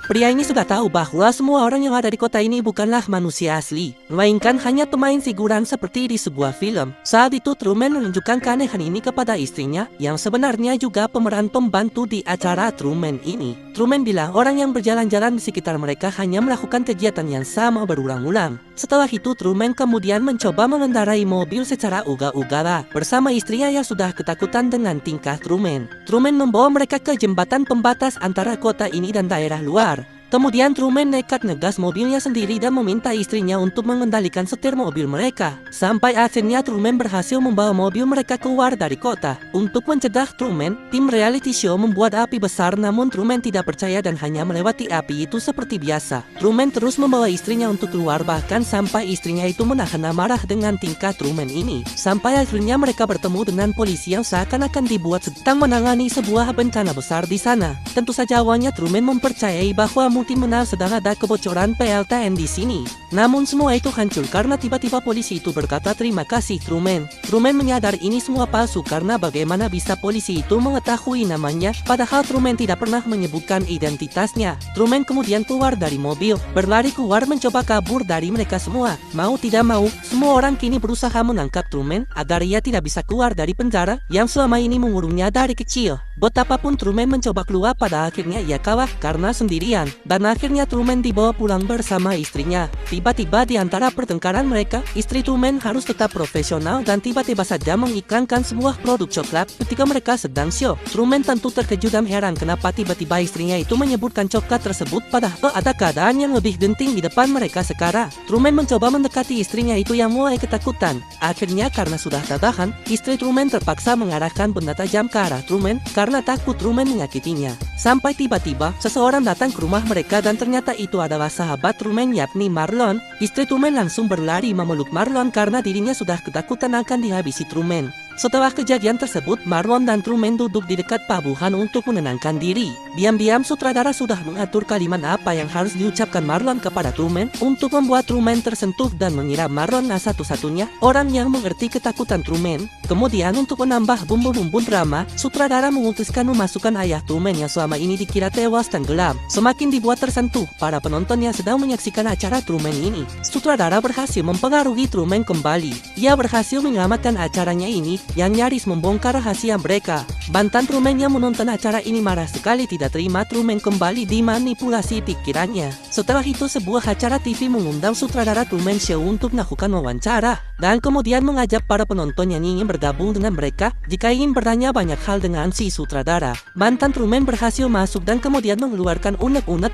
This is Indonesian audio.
Pria ini sudah tahu bahwa semua orang yang ada di kota ini bukanlah manusia asli, melainkan hanya pemain figuran seperti di sebuah film. Saat itu Truman menunjukkan keanehan ini kepada istrinya, yang sebenarnya juga pemeran pembantu di acara Truman ini. Truman bilang orang yang berjalan-jalan di sekitar mereka hanya melakukan kegiatan yang sama berulang-ulang. Setelah itu Truman kemudian mencoba mengendarai mobil secara ugal-ugalan bersama istrinya yang sudah ketakutan dengan tingkah Truman. Truman membawa mereka ke jembatan pembatas antara kota ini dan daerah luar. Kemudian Truman nekat ngegas mobilnya sendiri dan meminta istrinya untuk mengendalikan setir mobil mereka. Sampai akhirnya Truman berhasil membawa mobil mereka keluar dari kota. Untuk mencegah Truman, tim reality show membuat api besar, namun Truman tidak percaya dan hanya melewati api itu seperti biasa. Truman terus membawa istrinya untuk keluar, bahkan sampai istrinya itu menahan amarah dengan tingkah Truman ini. Sampai akhirnya mereka bertemu dengan polisi yang seakan-akan dibuat sedang menangani sebuah bencana besar di sana. Tentu saja awalnya Truman mempercayai bahwa tim menang sedang ada kebocoran PLTN di sini. Namun semua itu hancur karena tiba-tiba polisi itu berkata terima kasih Truman. Truman menyadari ini semua palsu karena bagaimana bisa polisi itu mengetahui namanya padahal Truman tidak pernah menyebutkan identitasnya. Truman kemudian keluar dari mobil, berlari keluar mencoba kabur dari mereka semua. Mau tidak mau, semua orang kini berusaha menangkap Truman agar ia tidak bisa keluar dari penjara yang selama ini mengurungnya dari kecil. Betapapun Truman mencoba keluar, pada akhirnya ia kalah karena sendirian. Dan akhirnya Truman dibawa pulang bersama istrinya. Tiba-tiba di antara pertengkaran mereka, istri Truman harus tetap profesional dan tiba-tiba saja mengiklankan sebuah produk coklat ketika mereka sedang show. Truman tentu terkejut dan heran kenapa tiba-tiba istrinya itu menyebutkan coklat tersebut padahal ada keadaan yang lebih genting di depan mereka sekarang. Truman mencoba mendekati istrinya itu yang mulai ketakutan. Akhirnya karena sudah tak tahan, istri Truman terpaksa mengarahkan benda tajam ke arah Truman karena takut Truman menyakitinya. Sampai tiba-tiba seseorang datang ke rumah mereka dan ternyata itu adalah sahabat Truman yakni Marlon. Istri Truman langsung berlari memeluk Marlon karena dirinya sudah ketakutan akan dihabisi Truman. Setelah kejadian tersebut, Marlon dan Truman duduk di dekat pelabuhan untuk menenangkan diri. Diam-diam sutradara sudah mengatur kalimat apa yang harus diucapkan Marlon kepada Truman untuk membuat Truman tersentuh dan mengira Marlon satu-satunya orang yang mengerti ketakutan Truman. Kemudian untuk menambah bumbu-bumbu drama, sutradara memutuskan memasukkan ayah Truman yang selama ini dikira tewas tenggelam. Semakin dibuat tersentuh para penonton yang sedang menyaksikan acara Truman ini. Sutradara berhasil mempengaruhi Truman kembali. Ia berhasil menyelamatkan acaranya ini yang nyaris membongkar rahasia mereka. Mantan Truman yang menonton acara ini marah sekali tidak terima Truman kembali dimanipulasi pikirannya. Setelah itu sebuah acara TV mengundang sutradara Truman Show untuk melakukan wawancara dan kemudian mengajak para penonton yang ingin bergabung dengan mereka jika ingin bertanya banyak hal dengan si sutradara. Mantan Truman berhasil masuk dan kemudian mengeluarkan unek-unek